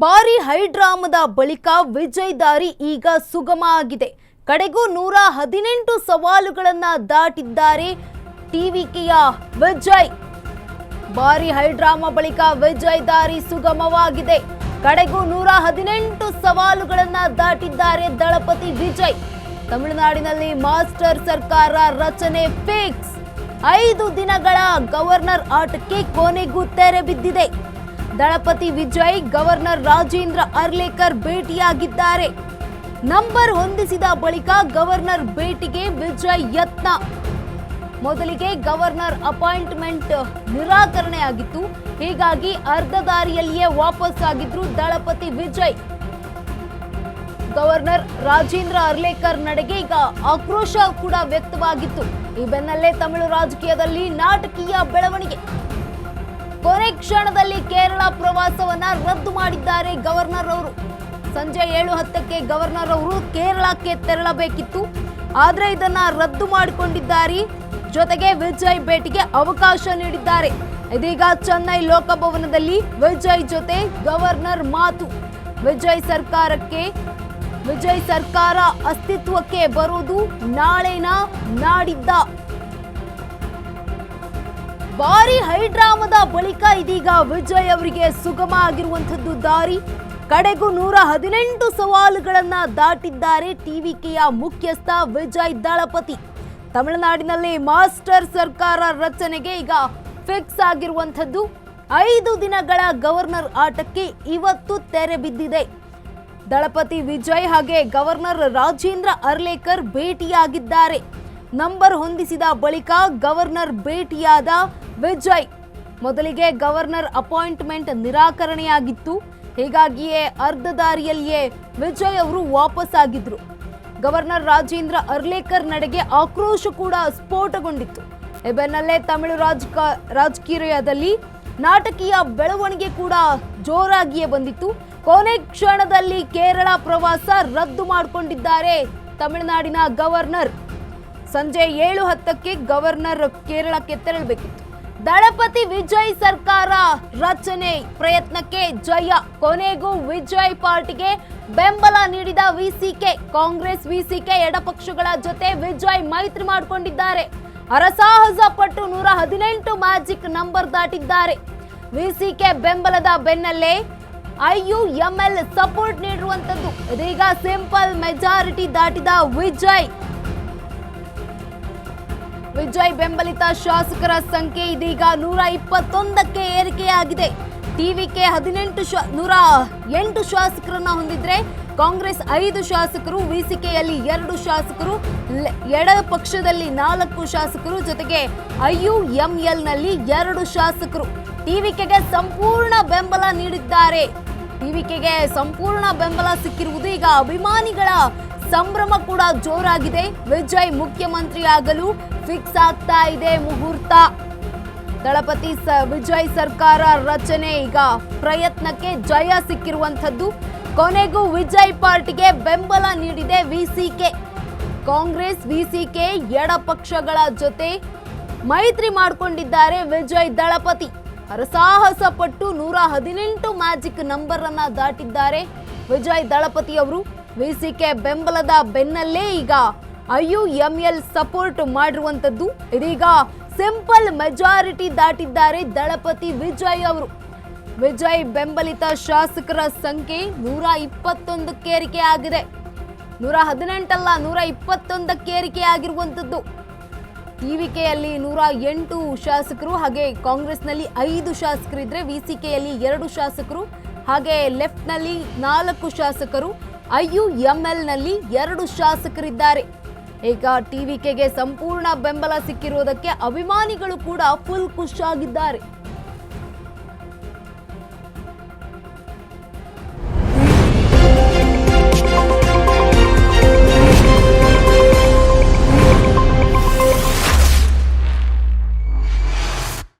ಭಾರಿ ಹೈಡ್ರಾಮದ ಬಳಿಕ ವಿಜಯ್ ದಾರಿ ಈಗ ಸುಗಮ ಆಗಿದೆ. ಕಡೆಗೂ 118 ಸವಾಲುಗಳನ್ನ ದಾಟಿದ್ದಾರೆ ಟಿವಿಕೆಯ ವಿಜಯ್. ಭಾರಿ ಹೈಡ್ರಾಮಾ ಬಳಿಕ ವಿಜಯ್ ದಾರಿ ಸುಗಮವಾಗಿದೆ. ಕಡೆಗೂ 118 ಸವಾಲುಗಳನ್ನ ದಾಟಿದ್ದಾರೆ ದಳಪತಿ ವಿಜಯ್. ತಮಿಳುನಾಡಿನಲ್ಲಿ ಮಾಸ್ಟರ್ ಸರ್ಕಾರ ರಚನೆ ಫಿಕ್ಸ್. 5 ದಿನಗಳ ಗವರ್ನರ್ ಆಟಕ್ಕೆ ಕೊನೆಗೂ ತೆರೆ ಬಿದ್ದಿದೆ. ದಳಪತಿ ವಿಜಯ್ ಗವರ್ನರ್ ರಾಜೇಂದ್ರ ಅರ್ಲೇಕರ್ ಭೇಟಿಯಾಗಿದ್ದಾರೆ. ನಂಬರ್ ಹೊಂದಿಸಿದ ಬಳಿಕ ಗವರ್ನರ್ ಭೇಟಿಗೆ ವಿಜಯ್ ಯತ್ನ. ಮೊದಲಿಗೆ ಗವರ್ನರ್ ಅಪಾಯಿಂಟ್ಮೆಂಟ್ ನಿರಾಕರಣೆಯಾಗಿತ್ತು. ಹೀಗಾಗಿ ಅರ್ಧ ದಾರಿಯಲ್ಲಿಯೇ ವಾಪಸ್ ಆಗಿದ್ರು ದಳಪತಿ ವಿಜಯ್. ಗವರ್ನರ್ ರಾಜೇಂದ್ರ ಅರ್ಲೇಕರ್ ನಡೆಗೆ ಈಗ ಆಕ್ರೋಶ ಕೂಡ ವ್ಯಕ್ತವಾಗಿತ್ತು. ಈ ಬೆನ್ನಲ್ಲೇ ತಮಿಳು ರಾಜಕೀಯದಲ್ಲಿ ನಾಟಕೀಯ ಬೆಳವಣಿಗೆ. ಕೊನೆ ಕ್ಷಣದಲ್ಲಿ ಕೇರಳ ಪ್ರವಾಸವನ್ನ ರದ್ದು ಮಾಡಿದ್ದಾರೆ ಗವರ್ನರ್ ಅವರು. ಸಂಜೆ 7:10ಕ್ಕೆ ಗವರ್ನರ್ ಅವರು ಕೇರಳಕ್ಕೆ ತೆರಳಬೇಕಿತ್ತು, ಆದ್ರೆ ಇದನ್ನ ರದ್ದು ಮಾಡಿಕೊಂಡಿದ್ದಾರೆ. ಜೊತೆಗೆ ವಿಜಯ್ ಭೇಟಿಗೆ ಅವಕಾಶ ನೀಡಿದ್ದಾರೆ. ಇದೀಗ ಚೆನ್ನೈ ಲೋಕಭವನದಲ್ಲಿ ವಿಜಯ್ ಜೊತೆ ಗವರ್ನರ್ ಮಾತು. ವಿಜಯ್ ಸರ್ಕಾರ ಅಸ್ತಿತ್ವಕ್ಕೆ ಬರುವುದು ನಾಳೆನಾ ನಾಡಿದ್ದ? ಭಾರಿ ಹೈಡ್ರಾಮದ ಬಳಿಕ ಇದೀಗ ವಿಜಯ್ ಅವರಿಗೆ ಸುಗಮ ಆಗಿರುವಂತದ್ದು ದಾರಿ. ಕಡೆಗೂ 118 ಸವಾಲುಗಳನ್ನ ದಾಟಿದ್ದಾರೆ ಟಿವಿಕೆಯ ಮುಖ್ಯಸ್ಥ ವಿಜಯ್ ದಳಪತಿ. ತಮಿಳುನಾಡಿನಲ್ಲಿ ಮಾಸ್ಟರ್ ಸರ್ಕಾರ ರಚನೆಗೆ ಈಗ ಫಿಕ್ಸ್ ಆಗಿರುವಂತದ್ದು. 5 ದಿನಗಳ ಗವರ್ನರ್ ಆಟಕ್ಕೆ ಇವತ್ತು ತೆರೆ ಬಿದ್ದಿದೆ. ದಳಪತಿ ವಿಜಯ್ ಹಾಗೆ ಗವರ್ನರ್ ರಾಜೇಂದ್ರ ಅರ್ಲೇಕರ್ ಭೇಟಿಯಾಗಿದ್ದಾರೆ. ನಂಬರ್ ಹೊಂದಿಸಿದ ಬಳಿಕ ಗವರ್ನರ್ ಭೇಟಿಯಾದ ವಿಜಯ್. ಮೊದಲಿಗೆ ಗವರ್ನರ್ ಅಪಾಯಿಂಟ್ಮೆಂಟ್ ನಿರಾಕರಣೆಯಾಗಿತ್ತು. ಹೀಗಾಗಿಯೇ ಅರ್ಧ ದಾರಿಯಲ್ಲಿಯೇ ವಿಜಯ್ ಅವರು ವಾಪಸ್ ಆಗಿದ್ರು. ಗವರ್ನರ್ ರಾಜೇಂದ್ರ ಅರ್ಲೇಕರ್ ನಡೆಗೆ ಆಕ್ರೋಶ ಕೂಡ ಸ್ಫೋಟಗೊಂಡಿತ್ತು. ಈ ಬೆನ್ನಲ್ಲೇ ತಮಿಳು ರಾಜಕೀಯದಲ್ಲಿ ನಾಟಕೀಯ ಬೆಳವಣಿಗೆ ಕೂಡ ಜೋರಾಗಿಯೇ ಬಂದಿತ್ತು. ಕೊನೆ ಕ್ಷಣದಲ್ಲಿ ಕೇರಳ ಪ್ರವಾಸ ರದ್ದು ಮಾಡಿಕೊಂಡಿದ್ದಾರೆ ತಮಿಳುನಾಡಿನ ಗವರ್ನರ್. ಸಂಜೆ 7:10ಕ್ಕೆ ಗವರ್ನರ್ ಕೇರಳಕ್ಕೆ ತೆರಳಬೇಕಿತ್ತು. ದಳಪತಿ ವಿಜಯ್ ಸರ್ಕಾರ ರಚನೆ ಪ್ರಯತ್ನಕ್ಕೆ ಜಯ. ಕೊನೆಗೂ ವಿಜಯ್ ಪಾರ್ಟಿಗೆ ಬೆಂಬಲ ನೀಡಿದ ವಿಸಿಕೆ. ಕಾಂಗ್ರೆಸ್ ವಿಸಿಕೆ ಎಡಪಕ್ಷಗಳ ಜೊತೆ ವಿಜಯ್ ಮೈತ್ರಿ ಮಾಡಿಕೊಂಡಿದ್ದಾರೆ. ಹರಸಾಹಸ ಪಟ್ಟು 118 ಮ್ಯಾಜಿಕ್ ನಂಬರ್ ದಾಟಿದ್ದಾರೆ. ವಿಸಿಕೆ ಬೆಂಬಲದ ಬೆನ್ನಲ್ಲೇ IUML ಸಪೋರ್ಟ್ ನೀಡಿರುವಂತದ್ದು. ಇದೀಗ ಸಿಂಪಲ್ ಮೆಜಾರಿಟಿ ದಾಟಿದ ವಿಜಯ್ ಬೆಂಬಲಿತ ಶಾಸಕರ ಸಂಖ್ಯೆ ಇದೀಗ 121ಕ್ಕೆ ಏರಿಕೆಯಾಗಿದೆ. ಟಿವಿಕೆ 108 ಶಾಸಕರನ್ನ ಹೊಂದಿದ್ರೆ ಕಾಂಗ್ರೆಸ್ 5 ಶಾಸಕರು, ವಿಸಿಕೆಯಲ್ಲಿ 2 ಶಾಸಕರು, ಎಡ ಪಕ್ಷದಲ್ಲಿ 4 ಶಾಸಕರು, ಜೊತೆಗೆ IUML ನಲ್ಲಿ 2 ಶಾಸಕರು ಟಿವಿಕೆಗೆ ಸಂಪೂರ್ಣ ಬೆಂಬಲ ನೀಡಿದ್ದಾರೆ. ಟಿವಿಕೆಗೆ ಸಂಪೂರ್ಣ ಬೆಂಬಲ ಸಿಕ್ಕಿರುವುದು ಈಗ ಅಭಿಮಾನಿಗಳ ಸಂಭ್ರಮ ಕೂಡ ಜೋರಾಗಿದೆ. ವಿಜಯ್ ಮುಖ್ಯಮಂತ್ರಿ ಆಗಲು ಫಿಕ್ಸ್ ಆಗ್ತಾ ಇದೆ ಮುಹೂರ್ತ. ದಳಪತಿ ವಿಜಯ್ ಸರ್ಕಾರ ರಚನೆ ಈಗ ಪ್ರಯತ್ನಕ್ಕೆ ಜಯ ಸಿಕ್ಕಿರುವಂತದ್ದು. ಕೊನೆಗೂ ವಿಜಯ್ ಪಾರ್ಟಿಗೆ ಬೆಂಬಲ ನೀಡಿದೆ ವಿಸಿಕೆ. ಕಾಂಗ್ರೆಸ್ ವಿಸಿಕೆ ಎಡ ಪಕ್ಷಗಳ ಜೊತೆ ಮೈತ್ರಿ ಮಾಡಿಕೊಂಡಿದ್ದಾರೆ ವಿಜಯ್ ದಳಪತಿ. ಹರಸಾಹಸ ಪಟ್ಟು 118 ಮ್ಯಾಜಿಕ್ ನಂಬರ್ ಅನ್ನ ದಾಟಿದ್ದಾರೆ ವಿಜಯ್ ದಳಪತಿ ಅವರು. ವಿಸಿಕೆ ಬೆಂಬಲದ ಬೆನ್ನಲ್ಲೇ ಈಗ IUML ಸಪೋರ್ಟ್ ಮಾಡಿರುವಂತದ್ದು. ಇದೀಗ ಸಿಂಪಲ್ ಮೆಜಾರಿಟಿ ದಾಟಿದ್ದಾರೆ ದಳಪತಿ ವಿಜಯ್ ಅವರು. ವಿಜಯ್ ಬೆಂಬಲಿತ ಶಾಸಕರ ಸಂಖ್ಯೆ 121ಕ್ಕೆ ಏರಿಕೆ ಆಗಿದೆ. 118 ಅಲ್ಲ, 121ಕ್ಕೆ ಏರಿಕೆ ಆಗಿರುವಂತದ್ದು. ಟಿವಿಕೆಯಲ್ಲಿ 108 ಶಾಸಕರು, ಹಾಗೆ ಕಾಂಗ್ರೆಸ್ನಲ್ಲಿ 5 ಶಾಸಕರಿದ್ರೆ ವಿಸಿಕೆಯಲ್ಲಿ 2 ಶಾಸಕರು, ಹಾಗೆ ಲೆಫ್ಟ್ ನಲ್ಲಿ 4 ಶಾಸಕರು, IUML ನಲ್ಲಿ 2 ಶಾಸಕರಿದ್ದಾರೆ. ಈಗ ಟಿವಿಕೆಗೆ ಸಂಪೂರ್ಣ ಬೆಂಬಲ ಸಿಕ್ಕಿರುವುದಕ್ಕೆ ಅಭಿಮಾನಿಗಳು ಕೂಡ ಫುಲ್ ಖುಷಿಯಾಗಿದ್ದಾರೆ.